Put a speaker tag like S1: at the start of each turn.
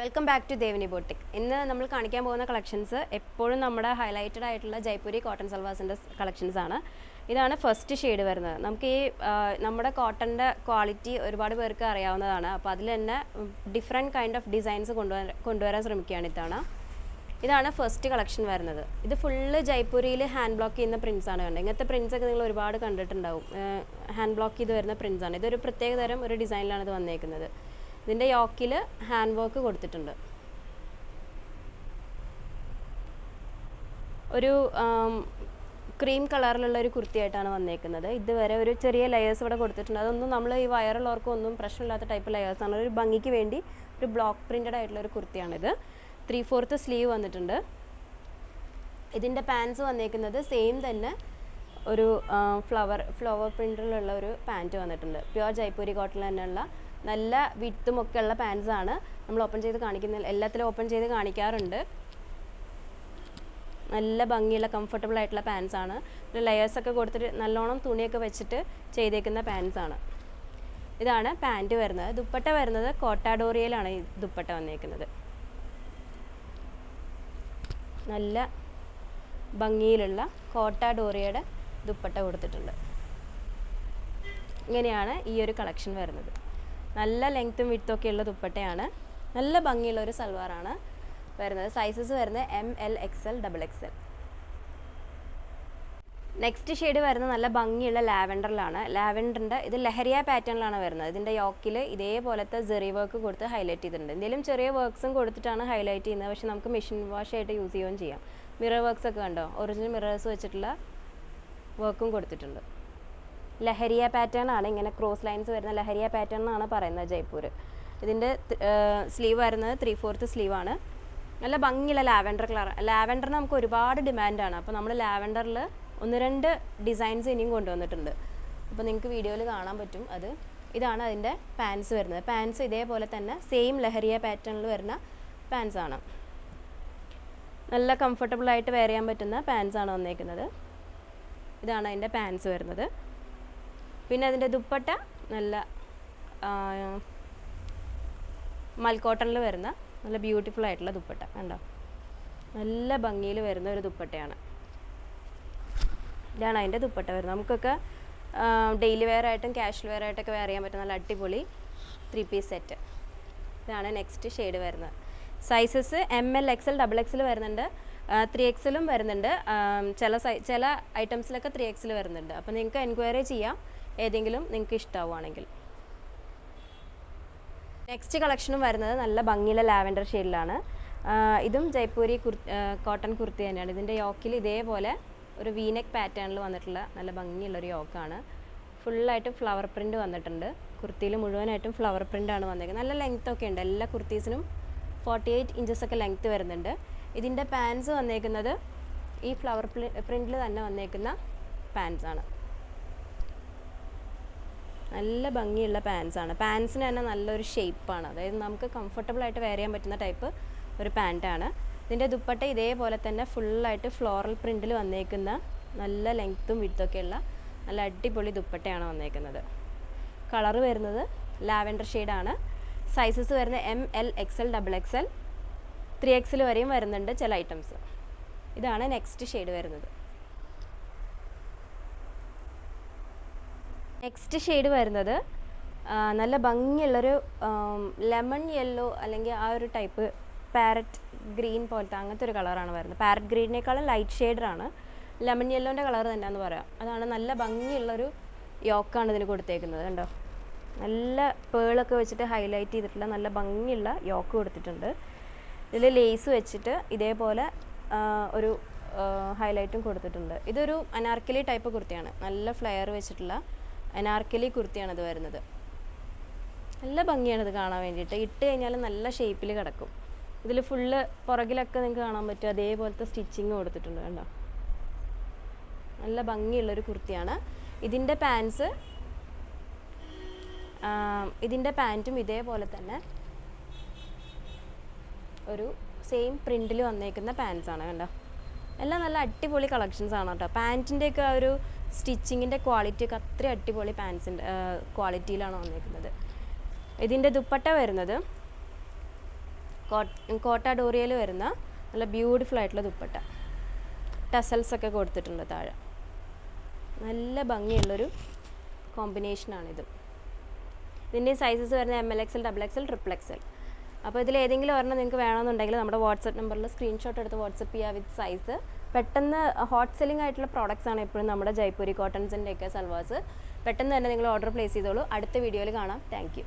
S1: Welcome back to Devani boutique. ഇന്ന് നമ്മൾ കാണിക്കാൻ പോകുന്ന കളക്ഷൻസ് എപ്പോഴും നമ്മുടെ ഹൈലൈറ്റഡ് ആയിട്ടുള്ള ജയ്പൂരി കോട്ടൺ സൽവാസിൻ്റെ കളക്ഷൻസ് ആണ്. ഇതാണ് ഫസ്റ്റ് ഷെയ്ഡ് വരുന്നത്. നമുക്ക് ഈ നമ്മുടെ കോട്ടൻ്റെ ക്വാളിറ്റി ഒരുപാട് പേർക്ക് അറിയാവുന്നതാണ്. അപ്പോൾ അതിൽ തന്നെ ഡിഫറെൻറ്റ് കൈൻഡ് ഓഫ് ഡിസൈൻസ് കൊണ്ടുവരാൻ ശ്രമിക്കുകയാണ് ഇത്തവണ. ഇതാണ് ഫസ്റ്റ് കളക്ഷൻ വരുന്നത്. ഇത് ഫുള്ള് ജയ്പൂരിയിൽ ഹാൻഡ് ബ്ലോക്ക് ചെയ്യുന്ന പ്രിൻസ് ആണ് കണ്ടത്. ഇങ്ങനത്തെ പ്രിൻസ് ഒക്കെ നിങ്ങൾ ഒരുപാട് കണ്ടിട്ടുണ്ടാവും. ഹാൻഡ് ബ്ലോക്ക് ചെയ്ത് വരുന്ന പ്രിൻസ് ആണ്. ഇതൊരു പ്രത്യേക തരം ഒരു ഡിസൈനിലാണ് ഇത് വന്നേക്കുന്നത്. ഇതിൻ്റെ യോക്കിൽ ഹാൻഡ് വർക്ക് കൊടുത്തിട്ടുണ്ട്. ഒരു ക്രീം കളറിലുള്ള ഒരു കുർത്തിയായിട്ടാണ് വന്നേക്കുന്നത്. ഇതുവരെ ഒരു ചെറിയ ലെയേഴ്സ് ഇവിടെ കൊടുത്തിട്ടുണ്ട്. അതൊന്നും നമ്മൾ ഈ വയറുള്ളവർക്കും ഒന്നും പ്രശ്നമില്ലാത്ത ടൈപ്പ് ലെയേഴ്സാണ്. ഒരു ഭംഗിക്ക് വേണ്ടി ഒരു ബ്ലോക്ക് പ്രിൻറ്റഡ് ആയിട്ടുള്ള ഒരു കുർത്തിയാണിത്. 3/4 സ്ലീവ് വന്നിട്ടുണ്ട്. ഇതിൻ്റെ പാൻസ് വന്നേക്കുന്നത് സെയിം തന്നെ ഒരു ഫ്ലവർ പ്രിൻറ്റിലുള്ള ഒരു പാൻറ്റ് വന്നിട്ടുണ്ട്. പ്യുവർ ജയ്പൂരി കോട്ടണിൽ തന്നെയുള്ള നല്ല വിത്തും ഒക്കെ ഉള്ള പാൻസ് ആണ്. നമ്മൾ ഓപ്പൺ ചെയ്ത് കാണിക്കുന്ന എല്ലാത്തിലും ഓപ്പൺ ചെയ്ത് കാണിക്കാറുണ്ട്. നല്ല ഭംഗിയുള്ള കംഫർട്ടബിൾ ആയിട്ടുള്ള പാൻസ് ആണ്. ലെയേഴ്സൊക്കെ കൊടുത്തിട്ട് നല്ലോണം തുണിയൊക്കെ വെച്ചിട്ട് ചെയ്തേക്കുന്ന പാൻസ് ആണ്. ഇതാണ് പാൻറ്റ് വരുന്നത്. ദുപ്പട്ട വരുന്നത് കോട്ടാഡോറിയയിലാണ് ഈ ദുപ്പട്ട വന്നേക്കുന്നത്. നല്ല ഭംഗിയിലുള്ള കോട്ടാഡോറിയയുടെ ദുപ്പട്ട കൊടുത്തിട്ടുണ്ട്. ഇങ്ങനെയാണ് ഈ ഒരു കളക്ഷൻ വരുന്നത്. നല്ല ലെങ്ത്തും വിഡ്ത്തും ഒക്കെ ഉള്ള ദുപ്പട്ടയാണ്. നല്ല ഭംഗിയുള്ള ഒരു സൽവാറാണ് വരുന്നത്. സൈസസ് വരുന്നത് ML XL XXL. Next shade വരുന്നത് നല്ല ഭംഗിയുള്ള ലാവൻഡറിലാണ്. ലാവൻഡറിൻ്റെ ഇത് ലഹരിയ പാറ്റേണിലാണ് വരുന്നത്. ഇതിൻ്റെ യോക്കിൽ ഇതേപോലത്തെ ജെറി വർക്ക് കൊടുത്ത് ഹൈലൈറ്റ് ചെയ്തിട്ടുണ്ട്. എന്തെങ്കിലും ചെറിയ വർക്ക്സും കൊടുത്തിട്ടാണ് ഹൈലൈറ്റ് ചെയ്യുന്നത്. പക്ഷേ നമുക്ക് മെഷീൻ വാഷ് ആയിട്ട് യൂസ് ചെയ്യുകയും ചെയ്യാം. മിറർ വർക്ക്സ് ഒക്കെ കണ്ടോ, ഒറിജിനൽ മിറേഴ്സ് വെച്ചിട്ടുള്ള വർക്കും കൊടുത്തിട്ടുണ്ട്. ലഹരിയ പാറ്റേൺ ആണ്. ഇങ്ങനെ ക്രോസ് ലൈൻസ് വരുന്ന ലഹരിയ പാറ്റേൺ എന്നാണ് പറയുന്നത് ജയ്പൂർ. ഇതിൻ്റെ സ്ലീവ് വരുന്നത് 3/4 സ്ലീവാണ്. നല്ല ഭംഗിയുള്ള ലാവൻഡർ കളർ. ലാവൻഡറിന് നമുക്ക് ഒരുപാട് ഡിമാൻഡാണ്. അപ്പോൾ നമ്മൾ ലാവൻഡറിൽ 1-2 ഡിസൈൻസ് ഇനിയും കൊണ്ടുവന്നിട്ടുണ്ട്. അപ്പോൾ നിങ്ങൾക്ക് വീഡിയോയിൽ കാണാൻ പറ്റും അത്. ഇതാണ് അതിൻ്റെ പാൻസ് വരുന്നത്. പാൻസ് ഇതേപോലെ തന്നെ സെയിം ലഹരിയ പാറ്റേണിൽ വരുന്ന പാൻസ് ആണ്. നല്ല കംഫർട്ടബിളായിട്ട് വെയർ ചെയ്യാൻ പറ്റുന്ന പാൻസ് ആണ് വന്നേക്കുന്നത്. ഇതാണ് അതിൻ്റെ പാൻസ് വരുന്നത്. പിന്നെ അതിൻ്റെ ദുപ്പട്ട നല്ല മൽക്കോട്ടണിൽ വരുന്ന നല്ല ബ്യൂട്ടിഫുൾ ആയിട്ടുള്ള ദുപ്പട്ട കണ്ടോ. നല്ല ഭംഗിയിൽ വരുന്ന ഒരു ദുപ്പട്ടയാണ്. ഇതാണ് അതിൻ്റെ ദുപ്പട്ട വരുന്നത്. നമുക്കൊക്കെ ഡെയിലി വെയർ ആയിട്ടും കാഷ്വൽ വെയർ ആയിട്ടൊക്കെ വെയർ ചെയ്യാൻ പറ്റുന്ന നല്ല അടിപൊളി 3 പീസ് സെറ്റ്. ഇതാണ് നെക്സ്റ്റ് ഷെയ്ഡ് വരുന്നത്. സൈസസ് ML XL XXL വരുന്നുണ്ട്. 3XL വരുന്നുണ്ട്. ചില ഐറ്റംസിലൊക്കെ 3XL വരുന്നുണ്ട്. അപ്പോൾ നിങ്ങൾക്ക് എൻക്വയറി ചെയ്യാം ഏതെങ്കിലും നിങ്ങൾക്ക് ഇഷ്ടമാവുകയാണെങ്കിൽ. നെക്സ്റ്റ് കളക്ഷനും വരുന്നത് നല്ല ഭംഗിയുള്ള ലാവൻഡർ ഷെയ്ഡിലാണ്. ഇതും ജയ്പൂരി കോട്ടൺ കുർത്തി തന്നെയാണ്. ഇതിൻ്റെ യോക്കിൽ ഇതേപോലെ ഒരു വീനെക്ക് പാറ്റേണിൽ വന്നിട്ടുള്ള നല്ല ഭംഗിയുള്ളൊരു യോക്കാണ്. ഫുള്ളായിട്ട് ഫ്ലവർ പ്രിൻറ്റ് വന്നിട്ടുണ്ട്. കുർത്തിയിൽ മുഴുവനായിട്ടും ഫ്ലവർ പ്രിൻ്റാണ് വന്നേക്കുന്നത്. നല്ല ലെങ്ത്തൊക്കെ ഉണ്ട്. എല്ലാ കുർത്തീസിനും 48 ഇഞ്ചസ് ഒക്കെ ലെങ്ത്ത് വരുന്നുണ്ട്. ഇതിൻ്റെ പാൻസ് വന്നേക്കുന്നത് ഈ ഫ്ലവർ പ്രിൻറ്റിൽ തന്നെ വന്നേക്കുന്ന പാൻസ് ആണ്. നല്ല ഭംഗിയുള്ള പാൻസാണ്. പാൻസിന് തന്നെ നല്ലൊരു ഷേപ്പാണ്. അതായത് നമുക്ക് കംഫർട്ടബിളായിട്ട് വെയർ ചെയ്യാൻ പറ്റുന്ന ടൈപ്പ് ഒരു പാൻറ്റാണ്. ഇതിൻ്റെ ദുപ്പട്ട ഇതേപോലെ തന്നെ ഫുള്ളായിട്ട് ഫ്ലോറൽ പ്രിൻറ്റിൽ വന്നേക്കുന്ന നല്ല ലെങ്ത്തും വിഡ്ത്തൊക്കെയുള്ള നല്ല അടിപൊളി ദുപ്പട്ടയാണ് വന്നേക്കുന്നത്. കളറ് വരുന്നത് ലാവൻഡർ ഷെയ്ഡാണ്. സൈസസ് വരുന്നത് ML XL XXL 3XL വരെയും വരുന്നുണ്ട് ചില ഐറ്റംസ്. ഇതാണ് നെക്സ്റ്റ് ഷെയ്ഡ് വരുന്നത്. നെക്സ്റ്റ് ഷെയ്ഡ് വരുന്നത് നല്ല ഭംഗിയുള്ളൊരു ലെമൺ യെല്ലോ അല്ലെങ്കിൽ ആ ഒരു ടൈപ്പ് പാരറ്റ് ഗ്രീൻ പോലത്തെ അങ്ങനത്തെ ഒരു കളറാണ് വരുന്നത്. പാരറ്റ് ഗ്രീനേക്കാളും ലൈറ്റ് ഷെയ്ഡാണ്. ലെമൺ യെല്ലോൻ്റെ കളർ തന്നെയാണെന്ന് പറയാം. അതാണ് നല്ല ഭംഗിയുള്ളൊരു യോക്കാണ് ഇതിന് കൊടുത്തേക്കുന്നത്. കണ്ടോ, നല്ല പേളൊക്കെ വെച്ചിട്ട് ഹൈലൈറ്റ് ചെയ്തിട്ടുള്ള നല്ല ഭംഗിയുള്ള യോക്ക് കൊടുത്തിട്ടുണ്ട്. ഇതിൽ ലേസ് വെച്ചിട്ട് ഇതേപോലെ ഒരു ഹൈലൈറ്റും കൊടുത്തിട്ടുണ്ട്. ഇതൊരു അനാർക്കലി ടൈപ്പ് കുർത്തിയാണ്. നല്ല ഫ്ലെയർ വെച്ചിട്ടുള്ള അനാർക്കലി കുർത്തിയാണ് ഇത് വരുന്നത്. നല്ല ഭംഗിയാണ് ഇത് കാണാൻ വേണ്ടിയിട്ട്. ഇട്ട് കഴിഞ്ഞാൽ നല്ല ഷേപ്പിൽ കിടക്കും. ഇതിൽ ഫുള്ള് പുറകിലൊക്കെ നിങ്ങൾക്ക് കാണാൻ പറ്റും അതേപോലത്തെ സ്റ്റിച്ചിങ് കൊടുത്തിട്ടുണ്ട്. കണ്ടോ, നല്ല ഭംഗിയുള്ളൊരു കുർത്തിയാണ്. ഇതിൻ്റെ പാൻറ്റും ഇതേപോലെ തന്നെ ഒരു സെയിം പ്രിൻറ്റിൽ വന്നേക്കുന്ന പാൻസാണ്. കണ്ടോ, എല്ലാം നല്ല അടിപൊളി കളക്ഷൻസ് ആണ് കേട്ടോ. പാൻറ്റിൻ്റെയൊക്കെ ആ ഒരു സ്റ്റിച്ചിങ്ങിൻ്റെ ക്വാളിറ്റിയൊക്കെ അത്ര അടിപൊളി പാൻസിൻ്റെ ക്വാളിറ്റിയിലാണ് വന്നിരിക്കുന്നത്. ഇതിൻ്റെ ദുപ്പട്ട വരുന്നത് കോട്ട ഡോറിയയിൽ വരുന്ന നല്ല ബ്യൂട്ടിഫുൾ ആയിട്ടുള്ള ദുപ്പട്ട, ടസൽസ് ഒക്കെ കൊടുത്തിട്ടുണ്ട് താഴെ. നല്ല ഭംഗിയുള്ളൊരു കോമ്പിനേഷനാണിത്. ഇതിൻ്റെ സൈസസ് വരുന്നത് ML, XL, XXL, XXL. അപ്പോൾ ഇതിൽ ഏതെങ്കിലും ഒരെണ്ണം നിങ്ങൾക്ക് വേണമെന്നുണ്ടെങ്കിൽ നമ്മുടെ വാട്സപ്പ് നമ്പറിൽ സ്ക്രീൻഷോട്ട് എടുത്ത് വാട്സപ്പ് ചെയ്യുക വിത്ത് സൈസ്. പെട്ടെന്ന് ഹോട്ട് സെല്ലിംഗ് ആയിട്ടുള്ള പ്രോഡക്റ്റ്സ് ആണ് എപ്പോഴും നമ്മുടെ ജയ്പൂരി കോട്ടൺസിൻ്റെ ഒക്കെ സൽവാസ്. പെട്ടെന്ന് തന്നെ നിങ്ങൾ ഓർഡർ പ്ലേസ് ചെയ്തോളൂ. അടുത്ത വീഡിയോയിൽ കാണാം. Thank you.